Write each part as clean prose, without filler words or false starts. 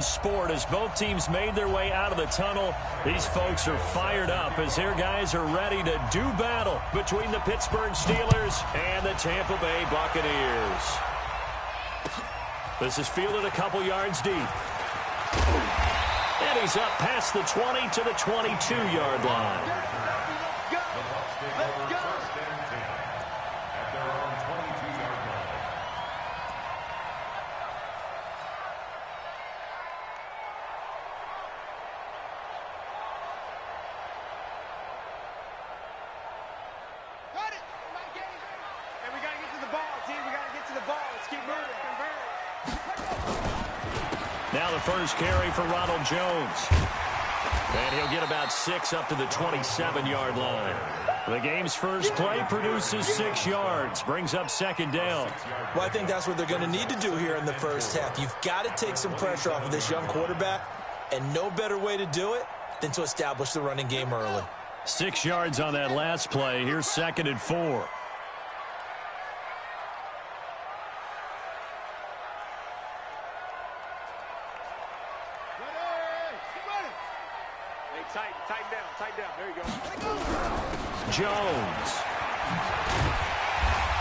sport as both teams made their way out of the tunnel. These folks are fired up as their guys are ready to do battle between the Pittsburgh Steelers and the Tampa Bay Buccaneers. This is fielded a couple yards deep. And he's up past the 20 to the 22-yard line. Now the first carry for Ronald Jones. And he'll get about 6 up to the 27-yard line. The game's first play produces 6 yards, brings up second down. Well, I think that's what they're going to need to do here in the first half. You've got to take some pressure off of this young quarterback, and no better way to do it than to establish the running game early. 6 yards on that last play. Here's 2nd and 4. Tighten down. There you go. Jones.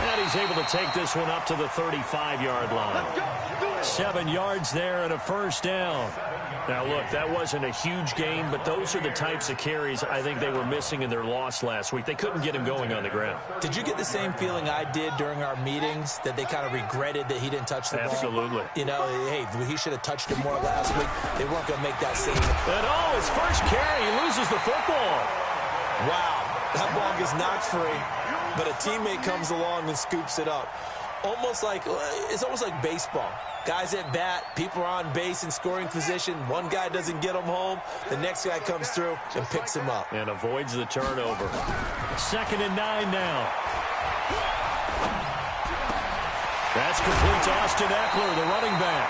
And he's able to take this one up to the 35-yard line. 7 yards there and a first down. Now, look, that wasn't a huge gain, but those are the types of carries I think they were missing in their loss last week. They couldn't get him going on the ground. Did you get the same feeling I did during our meetings, that they kind of regretted that he didn't touch the ball? Absolutely. You know, hey, he should have touched it more last week. They weren't going to make that same. And his first carry, he loses the football. Wow, that ball gets knocked free, but a teammate comes along and scoops it up. It's almost like baseball. Guys at bat, people are on base in scoring position. One guy doesn't get him home. The next guy comes through and picks him up. And avoids the turnover. 2nd and 9 now. That's complete to Austin Eckler, the running back.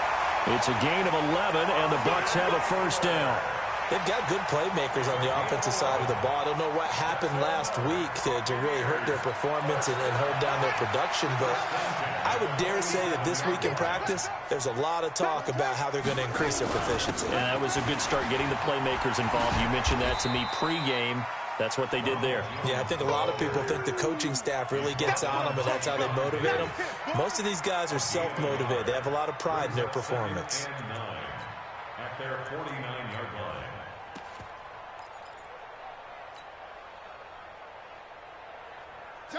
It's a gain of 11, and the Bucs have a first down. They've got good playmakers on the offensive side of the ball. I don't know what happened last week to really hurt their performance and hold down their production, but I would dare say that this week in practice, there's a lot of talk about how they're going to increase their proficiency. And that was a good start, getting the playmakers involved. You mentioned that to me pregame. That's what they did there. Yeah, I think a lot of people think the coaching staff really gets on them, and that's how they motivate them. Most of these guys are self-motivated. They have a lot of pride in their performance. At their 49-yard line.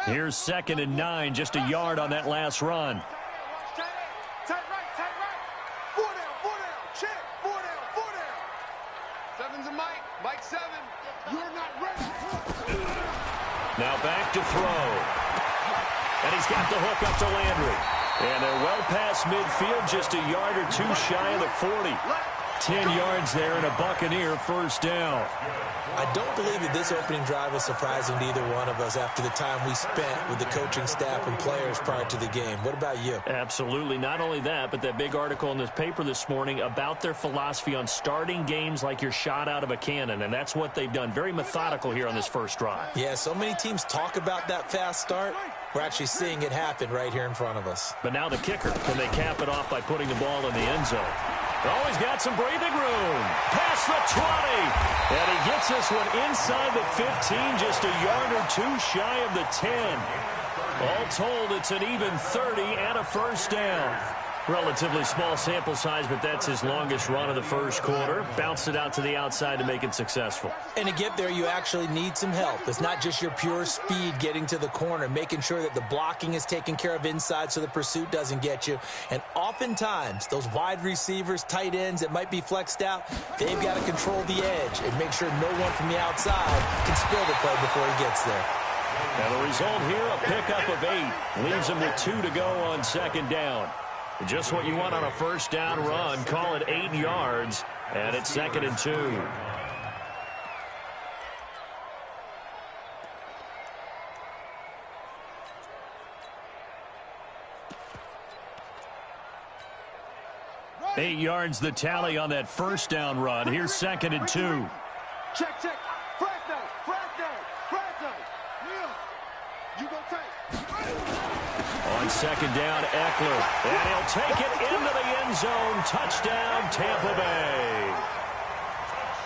Here's 2nd and 9, just a yard on that last run. Tight right. 4 down. Check. 4 down. 7's a Mike. Mike 7. You're not ready. Now back to throw. And he's got the hook up to Landry. And they're well past midfield, just a yard or 2 shy of the 40. 10 yards there and a Buccaneer first down. I don't believe that this opening drive was surprising to either one of us after the time we spent with the coaching staff and players prior to the game. What about you? Absolutely. Not only that, but that big article in this paper this morning about their philosophy on starting games like you're shot out of a cannon, and that's what they've done. Very methodical here on this first drive. Yeah, so many teams talk about that fast start. We're actually seeing it happen right here in front of us. But now the kicker. Can they cap it off by putting the ball in the end zone? Always got some breathing room. Past the 20. And he gets this one inside the 15, just a yard or 2 shy of the 10. All told, it's an even 30 and a first down. Relatively small sample size, but that's his longest run of the first quarter. Bounced it out to the outside to make it successful. And to get there, you actually need some help. It's not just your pure speed getting to the corner, making sure that the blocking is taken care of inside so the pursuit doesn't get you. And oftentimes, those wide receivers, tight ends that might be flexed out, they've got to control the edge and make sure no one from the outside can spill the play before he gets there. And the result here, a pickup of 8. Leaves him with 2 to go on second down. Just what you want on a first down run. Call it 8 yards, and it's 2nd and 2. Eight yards the tally on that first down run. Here's 2nd and 2. Check. Flag down. You go tight. On On second down, Eckler. And he'll take it into the end zone. Touchdown, Tampa Bay.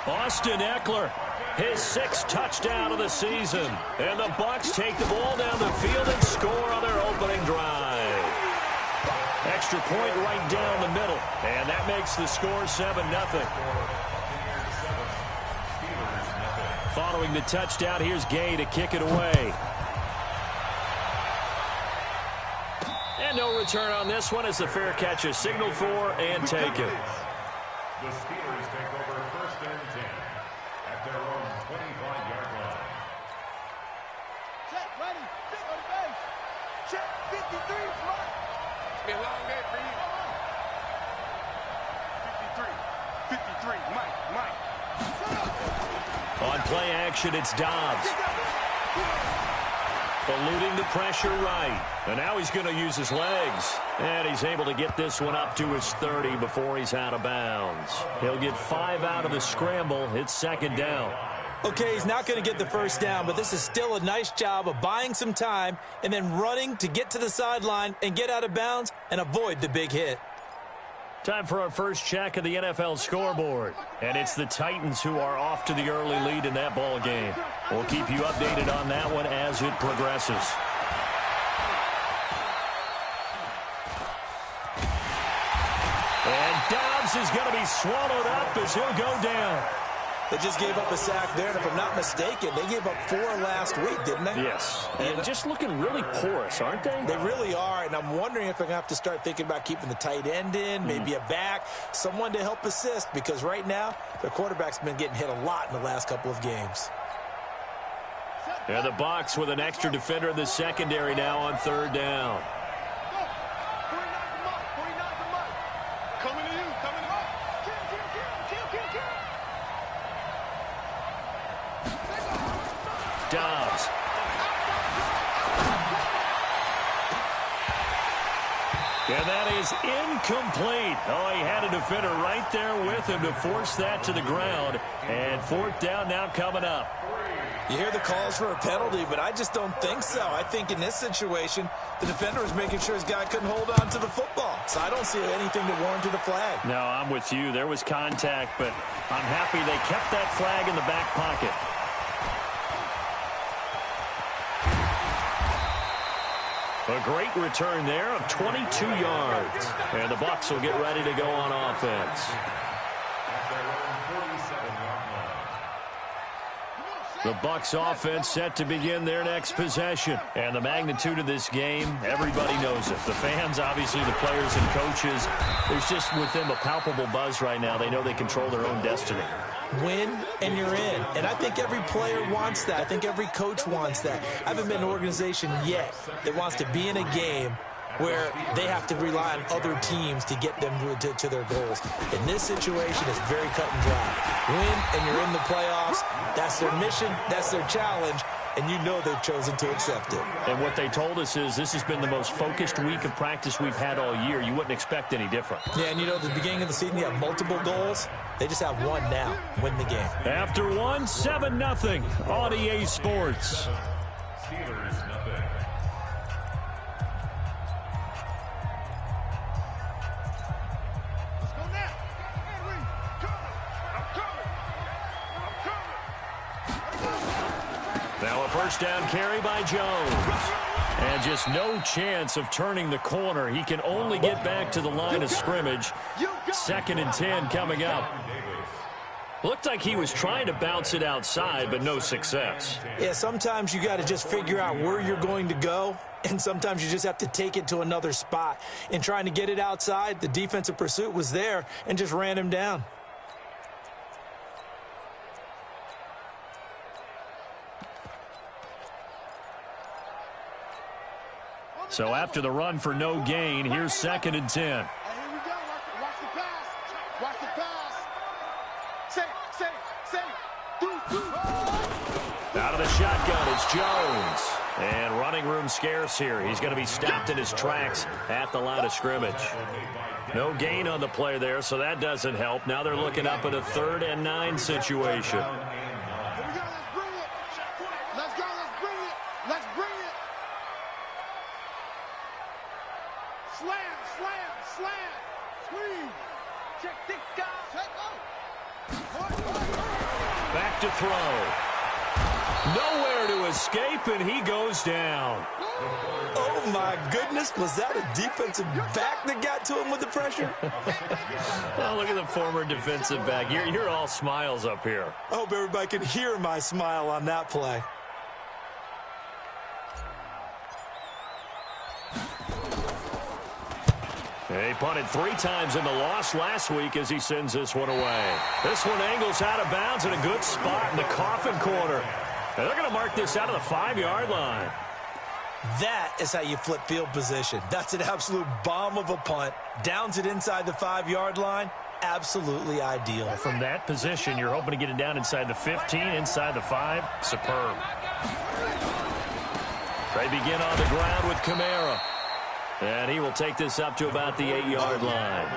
Austin Eckler, his 6th touchdown of the season. And the Bucs take the ball down the field and score on their opening drive. Extra point right down the middle. And that makes the score 7-0. Following the touchdown, here's Gay to kick it away. And no return on this one as the fair catch is signaled for and taken. The Steelers take over 1st and 10 at their own 25-yard line. Check, ready, pick on the base. Check, 53, front. It's been a long day for you. 53, Mike. On play action, it's Dobbs. Eluding the pressure right. And now he's going to use his legs. And he's able to get this one up to his 30 before he's out of bounds. He'll get 5 out of the scramble. It's second down. Okay, he's not going to get the first down, but this is still a nice job of buying some time and then running to get to the sideline and get out of bounds and avoid the big hit. Time for our first check of the NFL scoreboard. And it's the Titans who are off to the early lead in that ball game. We'll keep you updated on that one as it progresses. And Dobbs is going to be swallowed up as he'll go down. They just gave up a sack there, and if I'm not mistaken, they gave up 4 last week, didn't they? Yes. And just looking really porous, aren't they? They really are, and I'm wondering if they're going to have to start thinking about keeping the tight end in, maybe a back, someone to help assist, because right now, their quarterback's been getting hit a lot in the last couple of games. And the Bucs with an extra defender in the secondary now on 3rd down. Coming to you, coming to you. Dobbs. And that is incomplete. Oh, he had a defender right there with him to force that to the ground. And 4th down now coming up. You hear the calls for a penalty, but I just don't think so. I think in this situation, the defender was making sure his guy couldn't hold on to the football. So I don't see anything that warranted a flag. No, I'm with you. There was contact, but I'm happy they kept that flag in the back pocket. A great return there of 22 yards. And the Bucs will get ready to go on offense. The Bucs offense set to begin their next possession. And the magnitude of this game, everybody knows it. The fans, obviously the players and coaches. There's just with them a palpable buzz right now. They know they control their own destiny. Win and you're in. And I think every player wants that. I think every coach wants that. I haven't been in an organization yet that wants to be in a game where they have to rely on other teams to get them to their goals. In this situation, it's very cut and dry. Win and you're in the playoffs. That's their mission. That's their challenge. And you know they've chosen to accept it. And what they told us is this has been the most focused week of practice we've had all year. You wouldn't expect any different. Yeah, and you know, at the beginning of the season, you have multiple goals. They just have one now. Win the game. After 7-0 on EA Sports. Steelers, nothing. Let's go now. Henry, I'm coming. Now a first down carry by Jones. And just no chance of turning the corner. He can only get back to the line of scrimmage. 2nd and 10 coming up. Looked like he was trying to bounce it outside, but no success. Yeah, sometimes you got to just figure out where you're going to go, and sometimes you just have to take it to another spot. In trying to get it outside, the defensive pursuit was there and just ran him down. So after the run for no gain, here's 2nd and 10. Hey, here we go. Watch the pass. Watch the pass. Say. Out of the shotgun, it's Jones. And running room scarce here. He's going to be stopped in his tracks at the line of scrimmage. No gain on the play there, so that doesn't help. Now they're looking up at a 3rd and 9 situation. Here we go. Let's bring it. Let's go. Let's bring it. Let's bring it. back to throw. Nowhere to escape, and he goes down. Oh, my goodness. Was that a defensive back that got to him with the pressure? Oh, look at the former defensive back. You're all smiles up here. I hope everybody can hear my smile on that play. He punted 3 times in the loss last week as he sends this one away. This one angles out of bounds in a good spot in the coffin corner. And they're going to mark this out of the 5-yard line. That is how you flip field position. That's an absolute bomb of a punt. Downs it inside the 5-yard line. Absolutely ideal. From that position, you're hoping to get it down inside the 15, inside the 5. Superb. They begin on the ground with Kamara. And he will take this up to about the 8-yard line.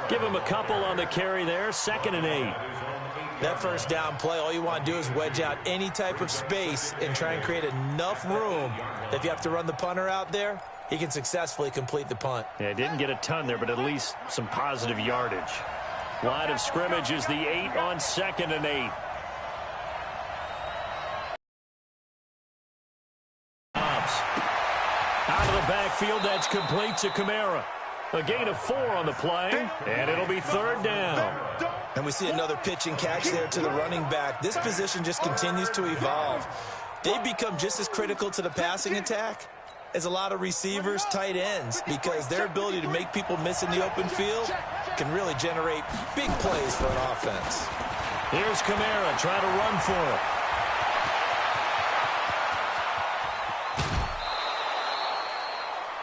Give him a couple on the carry there. 2nd and 8. That first down play, all you want to do is wedge out any type of space and try and create enough room. If you have to run the punter out there, he can successfully complete the punt. Yeah, didn't get a ton there, but at least some positive yardage. Line of scrimmage is the 8 on 2nd and 8. Out of the backfield, that's complete to Kamara. A gain of 4 on the play, and it'll be 3rd down. And we see another pitch and catch there to the running back. This position just continues to evolve. They've become just as critical to the passing attack as a lot of receivers, tight ends, because their ability to make people miss in the open field can really generate big plays for an offense. Here's Kamara trying to run for it.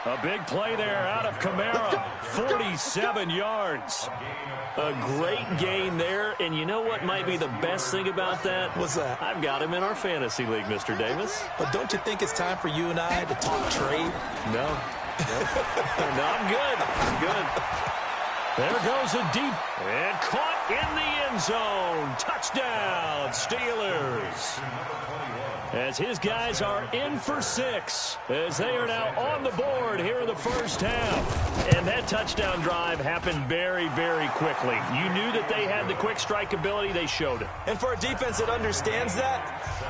A big play there out of Kamara. 47 yards. A great gain there. And you know what might be the best thing about that? What's that? I've got him in our fantasy league, Mr. Davis. But don't you think it's time for you and I to talk trade? No. No, I'm good. I'm good. There goes a deep and caught in the end zone. Touchdown, Steelers. As his guys are in for 6, as they are now on the board here in the first half. And that touchdown drive happened very, very quickly. You knew that they had the quick strike ability. They showed it. And for a defense that understands that,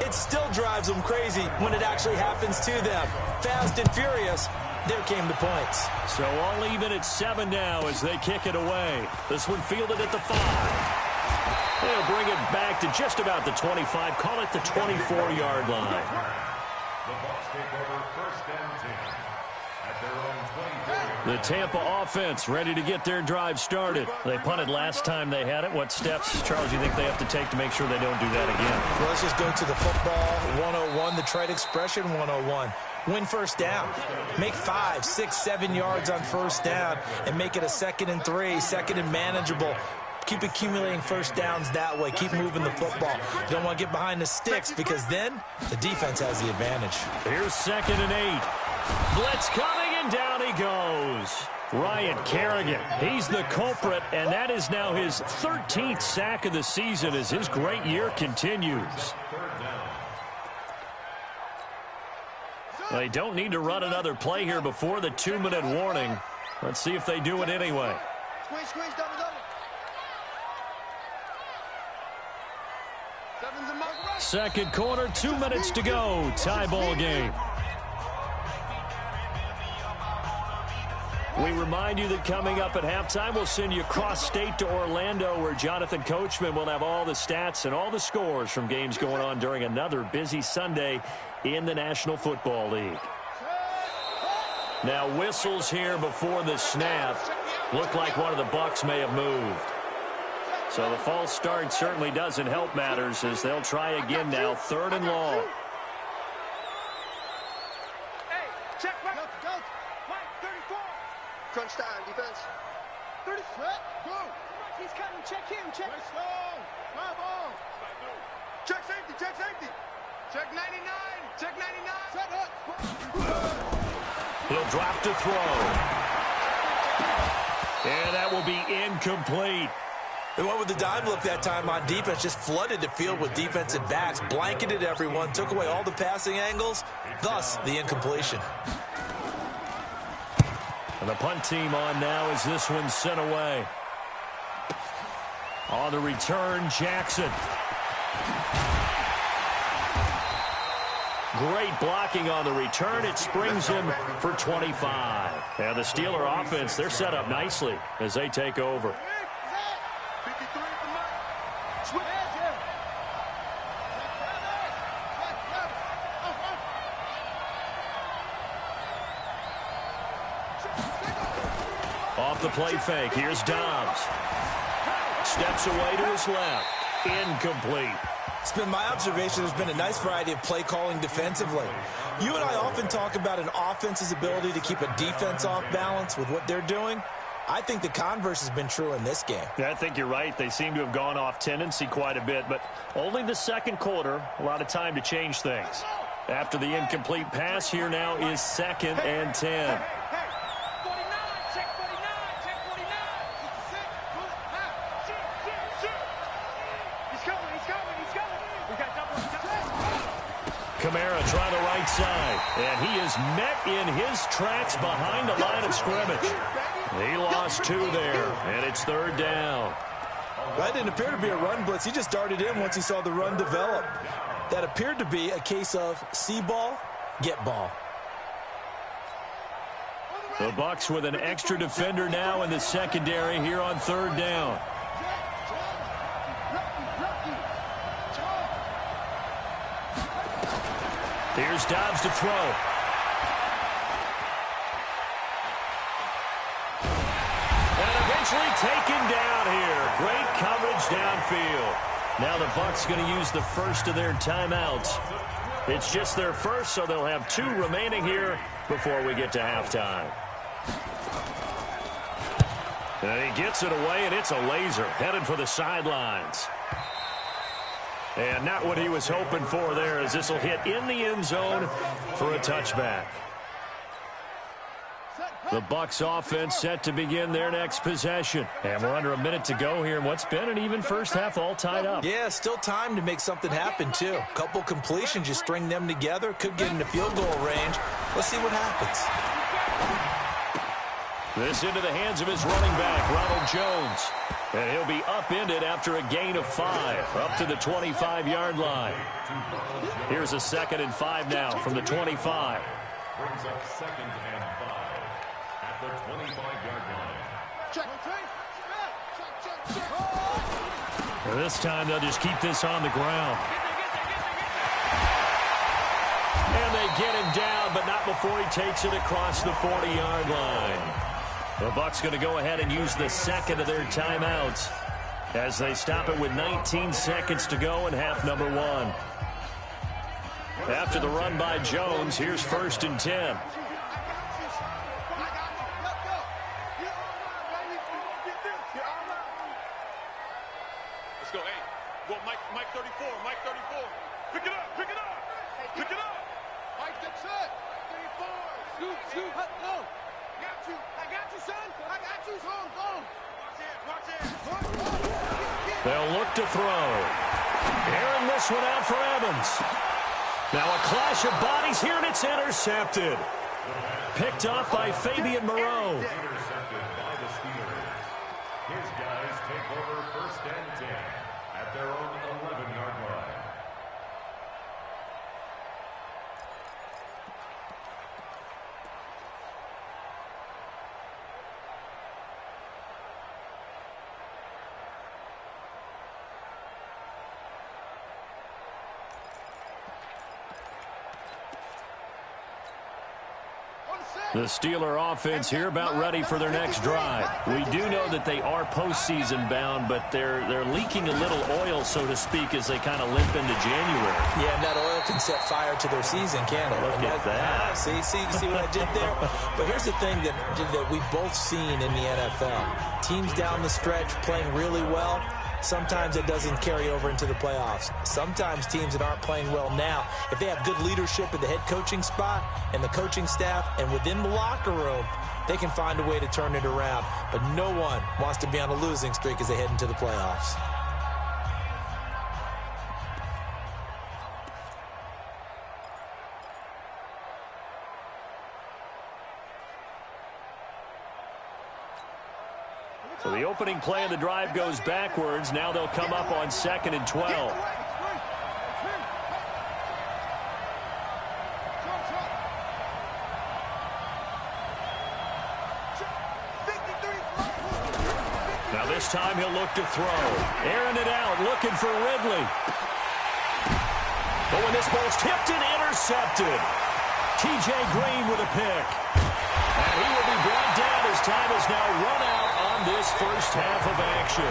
it still drives them crazy when it actually happens to them. Fast and furious, there came the points. So all even at 7 now as they kick it away. This one fielded at the 5. They'll bring it back to just about the 25. Call it the 24-yard line. The Bucs take over 1st and 10 at their own 23. The Tampa offense ready to get their drive started. They punted last time they had it. What steps, Charles, you think they have to take to make sure they don't do that again? Well, let's just go to the football 101, the trade expression 101. Win first down. Make 5, 6, 7 yards on first down and make it a 2nd and 3, 2nd and manageable. Keep accumulating first downs that way. Keep moving the football. You don't want to get behind the sticks because then the defense has the advantage. Here's 2nd and 8. Blitz coming, and down he goes. Ryan Kerrigan, he's the culprit, and that is now his 13th sack of the season as his great year continues. They don't need to run another play here before the 2-minute warning. Let's see if they do it anyway. Squeeze, squeeze, double, double. 7's a mark right. Second quarter, 2 minutes to go. Tie ball game. We remind you that coming up at halftime, we'll send you cross-state to Orlando, where Jonathan Coachman will have all the stats and all the scores from games going on during another busy Sunday in the National Football League. Now whistles here before the snap. Looked like one of the Bucs may have moved. So the false start certainly doesn't help matters as they'll try again now, 3rd and long. Hey, check right. Go. Right, 34. Crunch time, defense. 30. Go. He's coming. Check him. Check. Fly ball. Check safety. Check safety. Check 99. Check 99. Set up. He'll drop to throw. And that will be incomplete. They went with the dime look that time on defense, just flooded the field with defensive backs, blanketed everyone, took away all the passing angles, thus the incompletion. And the punt team on now as this one's sent away. On the return, Jackson. Great blocking on the return. It springs him for 25. And the Steeler offense, they're set up nicely as they take over. Off the play fake, here's Dobbs. Steps away to his left. Incomplete. It's been my observation there's been a nice variety of play calling defensively. You and I often talk about an offense's ability to keep a defense off balance with what they're doing. I think the converse has been true in this game. Yeah, I think you're right. They seem to have gone off tendency quite a bit, but only the second quarter, a lot of time to change things. After the incomplete pass, here now is 2nd and 10. Kamara trying the right side, and he is met in his tracks behind the line of scrimmage. He lost 2 there, and it's 3rd down. That didn't appear to be a run blitz. He just darted in once he saw the run develop. That appeared to be a case of see ball, get ball. The Bucs with an extra defender now in the secondary here on 3rd down. Here's Dobbs to throw. And eventually taken down here. Great coverage downfield. Now the Bucs going to use the first of their timeouts. It's just their first, so they'll have 2 remaining here before we get to halftime. And he gets it away, and it's a laser headed for the sidelines. And not what he was hoping for there, as this will hit in the end zone for a touchback. The Bucs offense set to begin their next possession. And we're under a minute to go here in what's been an even first half, all tied up. Yeah, still time to make something happen, too. A couple completions, you string them together, could get into field goal range. Let's see what happens. This into the hands of his running back, Ronald Jones. And he'll be upended after a gain of 5, up to the 25-yard line. Here's a 2nd and 5 now from the 25. Brings up 2nd and 5 at the 25-yard line. And this time they'll just keep this on the ground. And they get him down, but not before he takes it across the 40-yard line. The Bucs going to go ahead and use the 2nd of their timeouts as they stop it with 19 seconds to go in half number 1. After the run by Jones, here's 1st and 10. Let's go. Hey, well, Mike 34, Mike 34. Pick it up, pick it up, pick it up. Mike, that's it. 34. Scoop, no. I got you, son. I got you, son. Go. Watch it. They'll look to throw. Airing this one out for Evans. Now a clash of bodies here, and it's intercepted. Picked off by Fabian Moreau. Intercepted by the Steelers. His guys take over 1st and 10 at their own 11-yard line. The Steeler offense here about ready for their next drive. We do know that they are postseason bound, but they're leaking a little oil, so to speak, as they kind of limp into January. Yeah, and that oil can set fire to their season, can't it? Look at that. See what I did there? But here's the thing that we've both seen in the NFL. Teams down the stretch playing really well. Sometimes it doesn't carry over into the playoffs. Sometimes teams that aren't playing well now, if they have good leadership at the head coaching spot and the coaching staff and within the locker room, they can find a way to turn it around. But no one wants to be on a losing streak as they head into the playoffs. So the opening play of the drive goes backwards. Now they'll come up on 2nd and 12. This time he'll look to throw. Airing it out, looking for Ridley. But when this ball's tipped and intercepted, T.J. Green with a pick. And he will be brought down as time has now run out on this first half of action.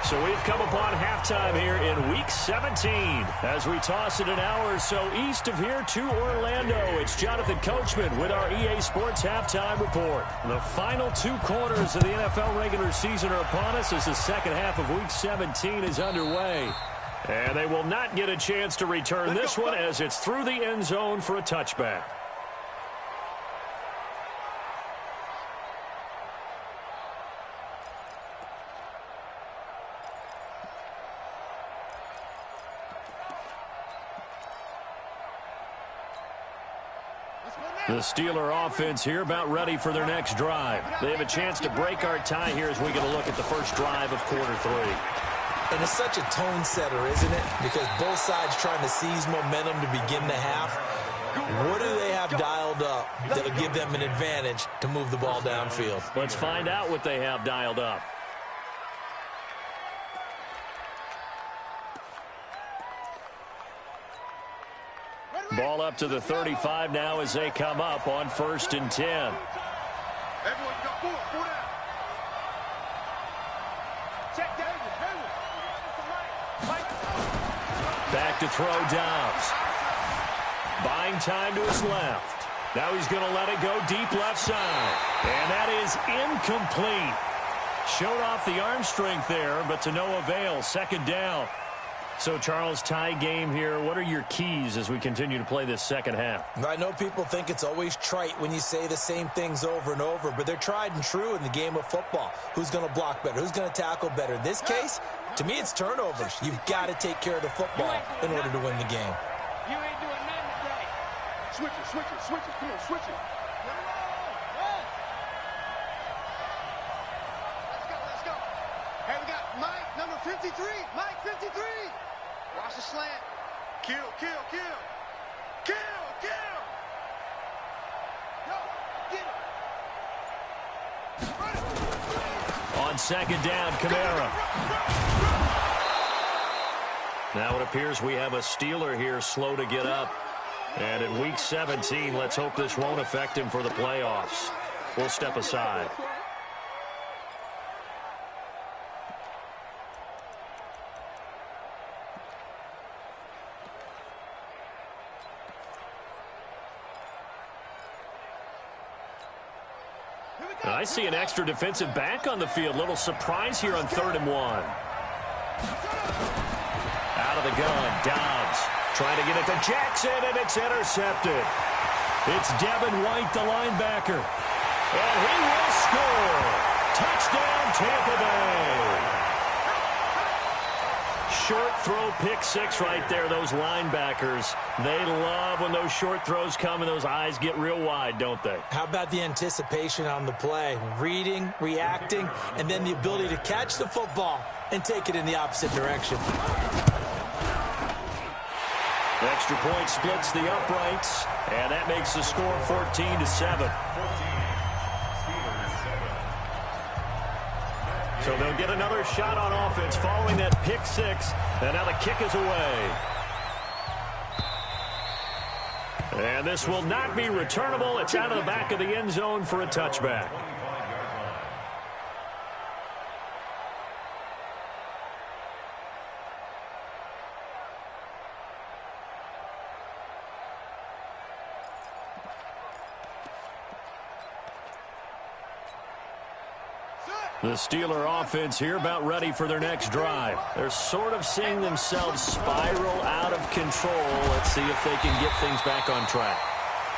So we've come upon halftime here in Week 17 as we toss it an hour or so east of here to Orlando. It's Jonathan Coachman with our EA Sports Halftime Report. The final 2 quarters of the NFL regular season are upon us as the second half of Week 17 is underway. And they will not get a chance to return this one as it's through the end zone for a touchback. The Steeler offense here about ready for their next drive. They have a chance to break our tie here as we get a look at the first drive of quarter 3. And it's such a tone setter, isn't it? Because both sides trying to seize momentum to begin the half. What do they have dialed up that'll give them an advantage to move the ball downfield? Let's find out what they have dialed up. Ball up to the 35 now as they come up on 1st and 10. Everyone got 4 down. Check Davis. Back to throw Dobbs. Buying time to his left. Now he's going to let it go deep left side. And that is incomplete. Showed off the arm strength there, but to no avail. 2nd down. So, Charles, tie game here. What are your keys as we continue to play this second half? I know people think it's always trite when you say the same things over and over, but they're tried and true in the game of football. Who's going to block better? Who's going to tackle better? In this case, to me, it's turnovers. You've got to take care of the football in order to win the game. You ain't doing nothing today. Switch it. Come on, switch it. Let's go. Hey, we got Mike, number 53. Mike, 53. Watch the slant. Kill. Yo, get it. On 2nd down, Kamara. Now it appears we have a Steeler here slow to get up. And in Week 17, let's hope this won't affect him for the playoffs. We'll step aside. I see an extra defensive back on the field. Little surprise here on 3rd and 1. Out of the gun, Dobbs trying to get it to Jackson, and it's intercepted. It's Devin White, the linebacker. And he will score. Touchdown, Tampa Bay. Short throw, pick 6 right there. Those linebackers, they love when those short throws come and those eyes get real wide, don't they? How about the anticipation on the play? Reading, reacting, and then the ability to catch the football and take it in the opposite direction. Extra point splits the uprights, and that makes the score 14-7. So they'll get another shot on offense following that pick 6, and now the kick is away. And this will not be returnable. It's out of the back of the end zone for a touchback. The Steeler offense here about ready for their next drive. They're sort of seeing themselves spiral out of control. Let's see if they can get things back on track.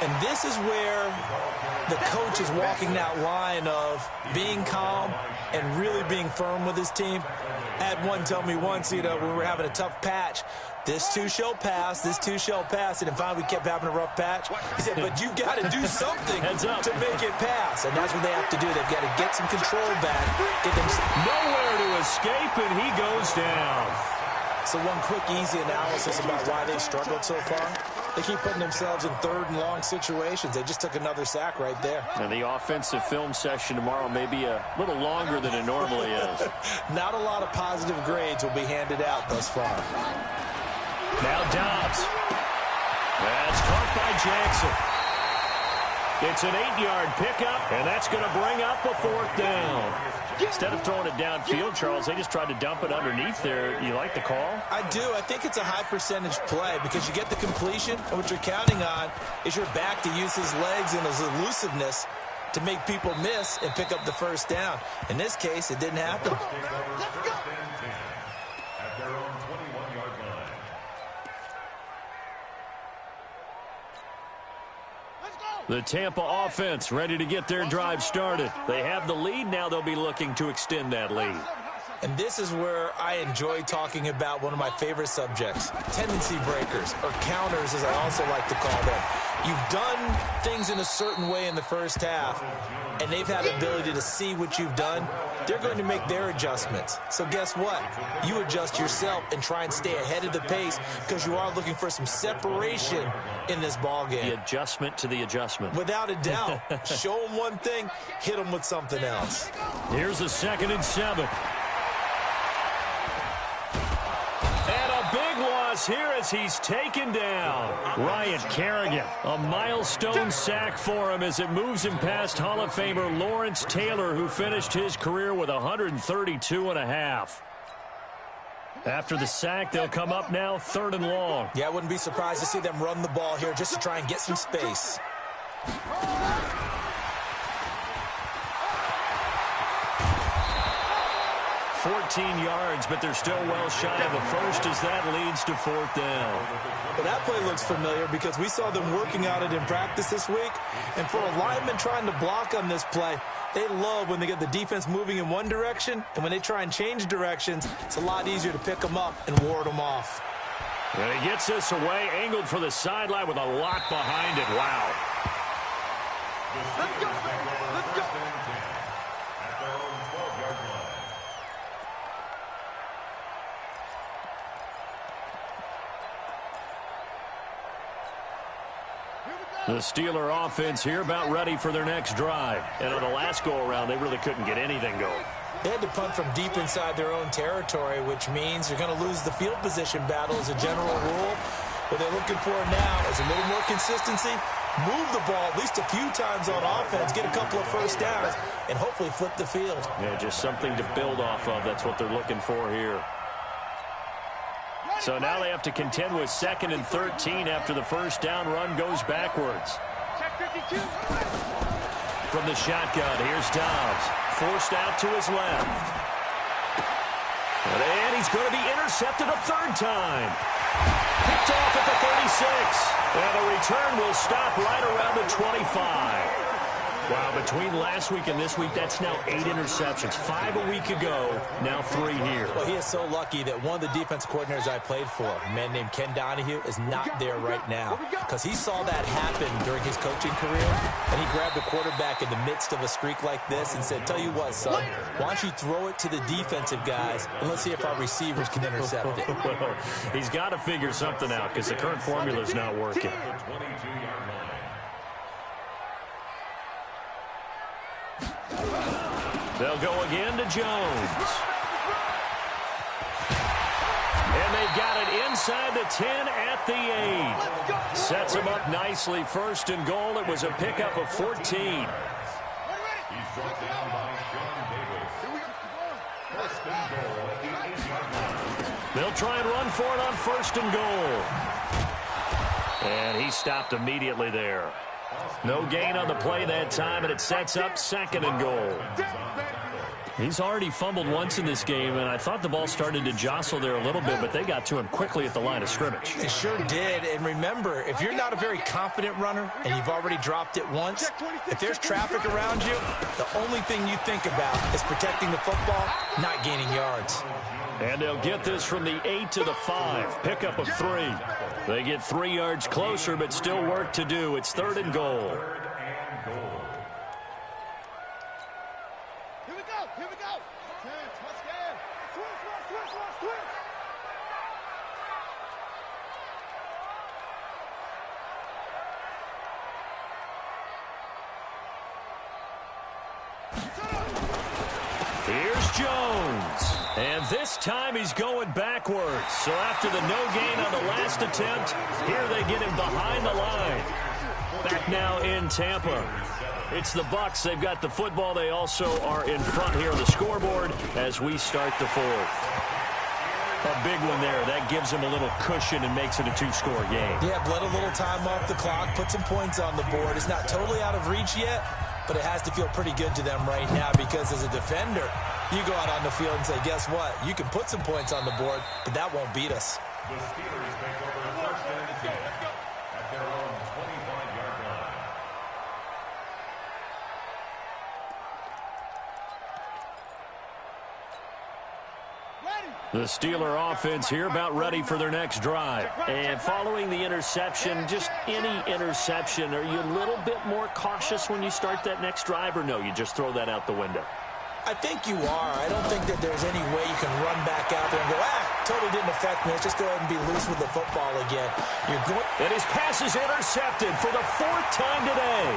And this is where the coach is walking that line of being calm and really being firm with his team. I had one tell me once, when we were having a tough patch, this too shall pass, this too shall pass. And finally we kept having a rough patch. He said, but you got to do something to make it pass. And that's what they have to do. They've got to get some control back. Get them nowhere to escape, and he goes down. So one quick, easy analysis about why they've struggled so far. They keep putting themselves in third and long situations. They just took another sack right there. And the offensive film session tomorrow may be a little longer than it normally is. Not a lot of positive grades will be handed out thus far. Now Dobbs. That's caught by Jackson. It's an 8-yard pickup, and that's going to bring up a 4th down. Instead of throwing it downfield, Charles, they just tried to dump it underneath there. You like the call? I do. I think it's a high-percentage play because you get the completion, and what you're counting on is your back to use his legs and his elusiveness to make people miss and pick up the first down. In this case, it didn't happen. Let's go. At their own 21-yard line. The Tampa offense ready to get their drive started. They have the lead. Now they'll be looking to extend that lead. And this is where I enjoy talking about one of my favorite subjects, tendency breakers, or counters, as I also like to call them. You've done things in a certain way in the first half, and they've had the ability to see what you've done. They're going to make their adjustments. So guess what? You adjust yourself and try and stay ahead of the pace because you are looking for some separation in this ball game. The adjustment to the adjustment. Without a doubt. Show them one thing, hit them with something else. Here's a 2nd and 7. Here as he's taken down. Ryan Kerrigan, a milestone sack for him as it moves him past Hall of Famer Lawrence Taylor, who finished his career with 132.5. After the sack, they'll come up now 3rd and long. Yeah, I wouldn't be surprised to see them run the ball here just to try and get some space. 14 yards, but they're still well shy of a first as that leads to 4th down. Well, that play looks familiar because we saw them working on it in practice this week. And for a lineman trying to block on this play, they love when they get the defense moving in one direction. And when they try and change directions, it's a lot easier to pick them up and ward them off. And he gets this away, angled for the sideline with a lot behind it. Wow. Let's go. Let's go. At their own 12-yard line. The Steeler offense here about ready for their next drive. And on the last go-around, they really couldn't get anything going. They had to punt from deep inside their own territory, which means you're going to lose the field position battle as a general rule. What they're looking for now is a little more consistency, move the ball at least a few times on offense, get a couple of first downs, and hopefully flip the field. Yeah, just something to build off of. That's what they're looking for here. So now they have to contend with 2nd and 13 after the first down run goes backwards. From the shotgun, here's Dobbs. Forced out to his left. And he's going to be intercepted a 3rd time. Picked off at the 36. And the return will stop right around the 25. Wow, between last week and this week, that's now 8 interceptions. 5 a week ago, now 3 here. Well, he is so lucky that one of the defense coordinators I played for, a man named Ken Donahue, is not there right now because he saw that happen during his coaching career, and he grabbed the quarterback in the midst of a streak like this and said, tell you what, son, why don't you throw it to the defensive guys, and let's see if our receivers can intercept it. Well, he's got to figure something out because the current formula is not working. They'll go again to Jones. And they've got it inside the 10 at the 8. Sets them up nicely. 1st and goal. It was a pickup of 14. He's brought down by Sean Davis. 1st and goal at the 8-yard line. They'll try and run for it on 1st and goal. And he stopped immediately there. No gain on the play that time, and it sets up 2nd and goal. He's already fumbled once in this game, and I thought the ball started to jostle there a little bit, but they got to him quickly at the line of scrimmage. They sure did, and remember, if you're not a very confident runner and you've already dropped it once, if there's traffic around you, the only thing you think about is protecting the football, not gaining yards. And they'll get this from the 8 to the 5. Pickup of 3. They get 3 yards closer, but still work to do. It's 3rd and goal. Here we go. Here we go. Touchdown. Switch. Jones. And this time he's going backwards. So after the no gain on the last attempt, here they get him behind the line. Back now in Tampa. It's the Bucks. They've got the football. They also are in front here on the scoreboard as we start the fourth. A big one there. That gives them a little cushion and makes it a two-score game. Yeah, bled a little time off the clock, put some points on the board. It's not totally out of reach yet, but it has to feel pretty good to them right now because as a defender, you go out on the field and say, guess what? You can put some points on the board, but that won't beat us. The Steelers take over first and 10 at their own 25-yard line. The Steeler offense here about ready for their next drive. And following the interception, just any interception, are you a little bit more cautious when you start that next drive, or no, you just throw that out the window? I think you are. I don't think that there's any way you can run back out there and go, totally didn't affect me. Let's just go ahead and be loose with the football again. And his pass is intercepted for the fourth time today.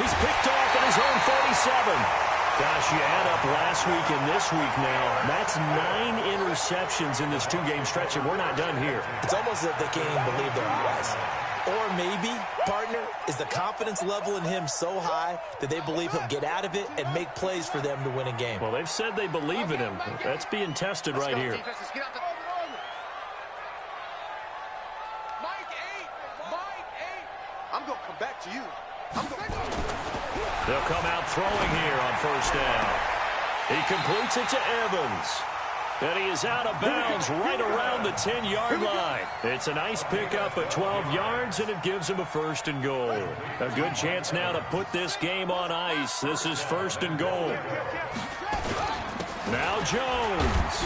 He's picked off at his own 47. Gosh, you add up last week and this week now. That's 9 interceptions in this two-game stretch, and we're not done here. It's almost as if they can't even believe their eyes. Or maybe, partner, is the confidence level in him so high that they believe he'll get out of it and make plays for them to win a game. Well, they've said they believe in him. That's being tested right here. Mike 8. I'm going to come back to you. They'll come out throwing here on first down. He completes it to Evans. And he is out of bounds right around the 10-yard line. It's a nice pickup at 12 yards, and it gives him a first and goal. A good chance now to put this game on ice. This is first and goal. Now Jones.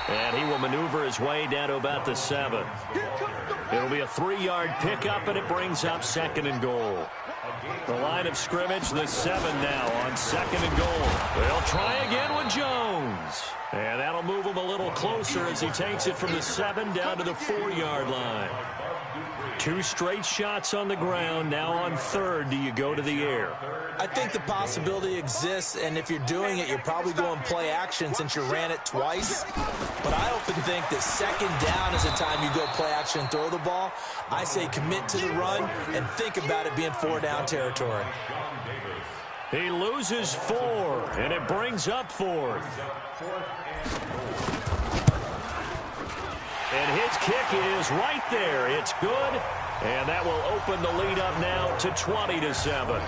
And he will maneuver his way down to about the 7. It'll be a 3-yard pickup, and it brings up second and goal. The line of scrimmage, the 7 now on second and goal. They'll try again with Jones. And that'll move him a little closer as he takes it from the 7 down to the 4-yard line. 2 straight shots on the ground. Now on third, do you go to the air? I think the possibility exists, and if you're doing it, you're probably going play action since you ran it twice. But I often think that second down is the time you go play action and throw the ball. I say commit to the run and think about it being 4-down territory. He loses 4, and it brings up 4th. And his kick is right there. It's good, and that will open the lead up now to 20-7.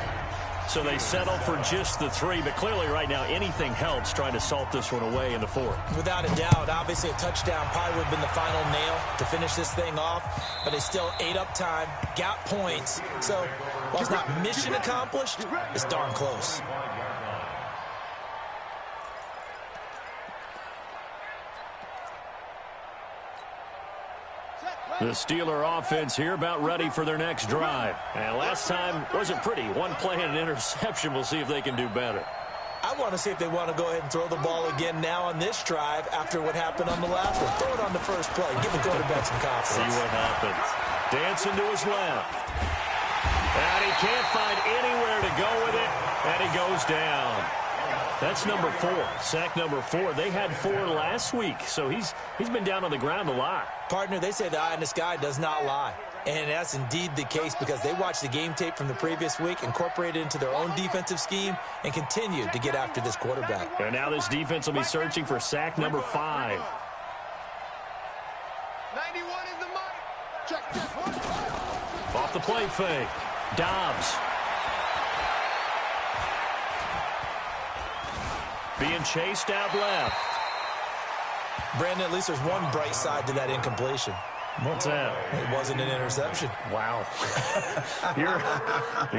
So they settle for just the 3, but clearly right now anything helps trying to salt this one away in the 4th. Without a doubt, obviously a touchdown probably would have been the final nail to finish this thing off, but they still ate up time, got points. So while it's not mission accomplished, it's darn close. The Steeler offense here about ready for their next drive. And last time wasn't pretty. One play and an interception. We'll see if they can do better. I want to see if they want to go ahead and throw the ball again now on this drive after what happened on the last one. Throw it on the first play. Give the quarterback some confidence. See what happens. Dancing to his left. And he can't find anywhere to go with it. And he goes down. That's number 4, sack number 4. They had 4 last week, so he's been down on the ground a lot. Partner, they say the eye in the sky does not lie. And that's indeed the case because they watched the game tape from the previous week, incorporated it into their own defensive scheme, and continued to get after this quarterback. And now this defense will be searching for sack number 5. 91 is the mic. Check. Off the play fake. Dobbs. Being chased out left. Brandon, at least there's one bright side to that incompletion. What's that? It wasn't an interception. Wow. You're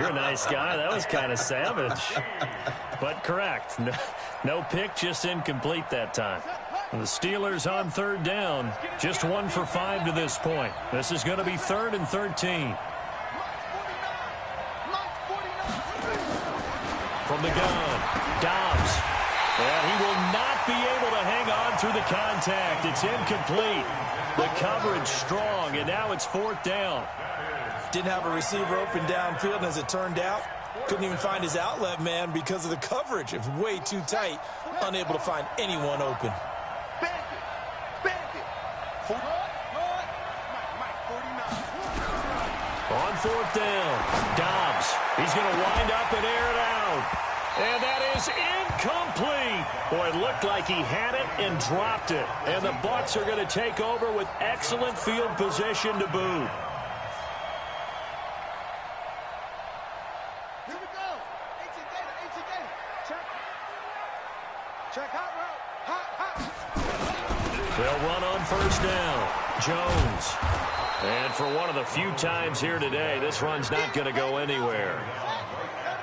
a nice guy. That was kind of savage. But correct. No pick, just incomplete that time. And the Steelers on third down. Just 1 for 5 to this point. This is going to be 3rd and 13. From the gun, Dobbs. And he will not be able to hang on through the contact. It's incomplete. The coverage strong, and now it's 4th down. Didn't have a receiver open downfield, and as it turned out, Couldn't even find his outlet man because of the coverage. It was way too tight, unable to find anyone open. On fourth down, Dobbs. He's going to wind up and air it out. And that is incomplete. Boy, it looked like he had it and dropped it. And the Bucs are going to take over with excellent field position to boot. Here we go. Ancient data. Check hot route. Hot. They'll run on first down. Jones. And for one of the few times here today, this run's not going to go anywhere.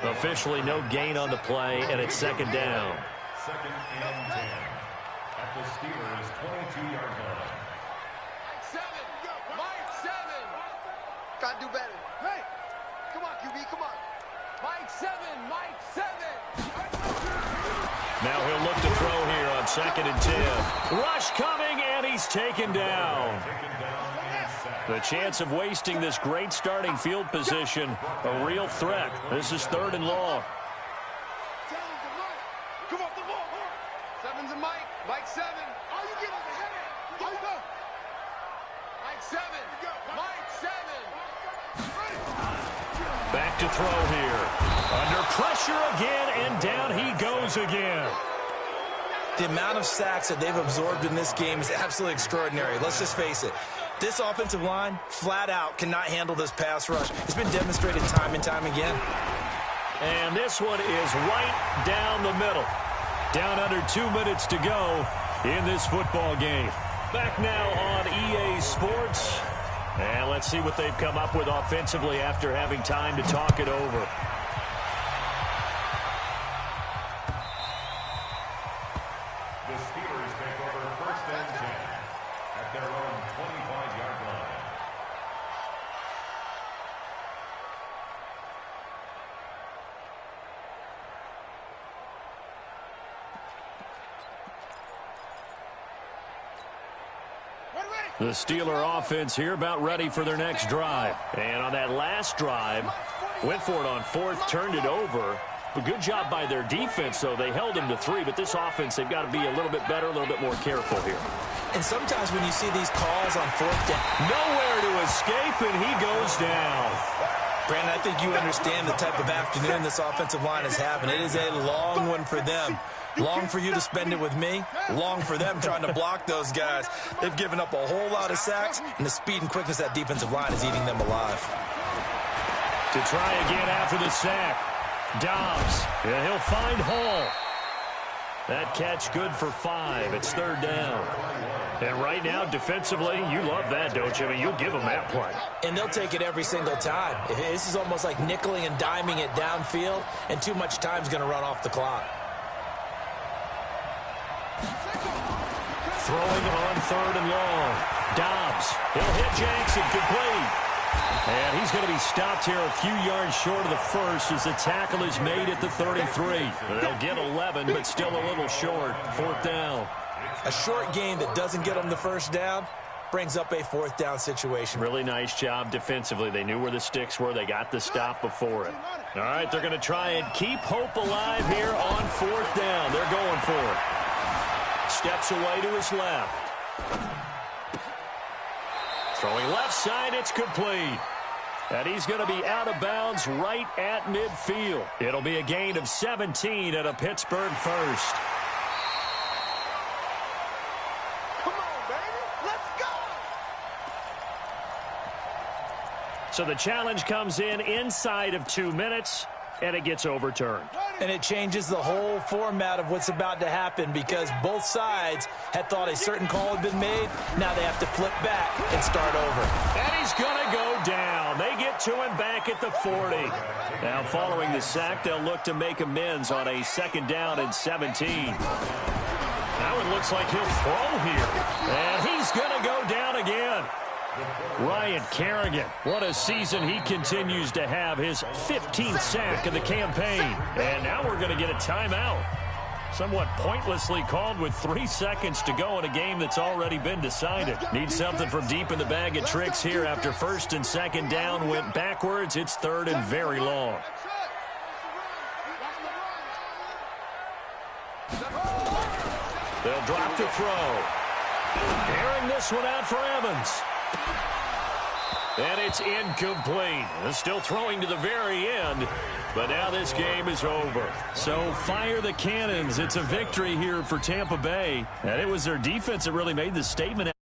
Officially no gain on the play, and it's second down. Second and 10 at the Steelers' 22-yard line. Mike 7. Gotta do better. Hey, come on, QB, come on. Mike 7. Now he'll look to throw here on second and 10. Rush coming, and he's taken down. The chance of wasting this great starting field position, a real threat. This is third and long. Come off the ball. 7's a Mike. Mike 7. Oh, you get on the head. Here you go. Mike 7. Mike 7. Back to throw here. Under pressure again, and down he goes again. The amount of sacks that they've absorbed in this game is absolutely extraordinary. Let's just face it. This offensive line, flat out, cannot handle this pass rush. It's been demonstrated time and time again. And this one is right down the middle. Down under 2 minutes to go in this football game. Back now on EA Sports. And let's see what they've come up with offensively after having time to talk it over. The Steelers take over first and 10 at their own 25-yard line. The Steeler offense here about ready for their next drive. And on that last drive, went for it on fourth, turned it over. A good job by their defense, though. They held them to 3, but this offense, they've got to be a little bit better, a little bit more careful here. And sometimes when you see these calls on fourth down, nowhere to escape, and he goes down. Brandon, I think you understand the type of afternoon this offensive line is having. It is a long one for them. Long for you to spend it with me. Long for them trying to block those guys. They've given up a whole lot of sacks, and the speed and quickness of that defensive line is eating them alive. To try again after the sack. Dobbs, and he'll find Hall. That catch good for 5. It's third down. And right now, defensively, you love that, don't you? I mean, you'll give them that play. And they'll take it every single time. This is almost like nickeling and diming it downfield, and too much time's going to run off the clock. Throwing on third and long. Dobbs, he'll hit Jackson, complete. And he's going to be stopped here a few yards short of the first as the tackle is made at the 33. They'll get 11, but still a little short. Fourth down. A short game that doesn't get them the first down brings up a fourth down situation. Really nice job defensively. They knew where the sticks were. They got the stop before it. All right, they're going to try and keep hope alive here on fourth down. They're going for it. Steps away to his left. Throwing left side, it's complete. And he's going to be out of bounds right at midfield. It'll be a gain of 17 at a Pittsburgh first. Come on, baby. Let's go. So the challenge comes in inside of 2 minutes, and it gets overturned. And it changes the whole format of what's about to happen because both sides had thought a certain call had been made. Now they have to flip back and start over. And he's going to go down. They get to him back at the 40. Now following the sack, they'll look to make amends on a second down and 17. Now it looks like he'll throw here. And he's going to go down again. Ryan Kerrigan, what a season he continues to have, his 15th sack of the campaign. And now we're going to get a timeout. Somewhat pointlessly called with 3 seconds to go in a game that's already been decided. Need something from deep in the bag of tricks here after first and second down went backwards. It's third and very long. They'll drop to throw. Airing this one out for Evans. And it's incomplete. They're still throwing to the very end, but now this game is over. So fire the cannons. It's a victory here for Tampa Bay. And it was their defense that really made the statement.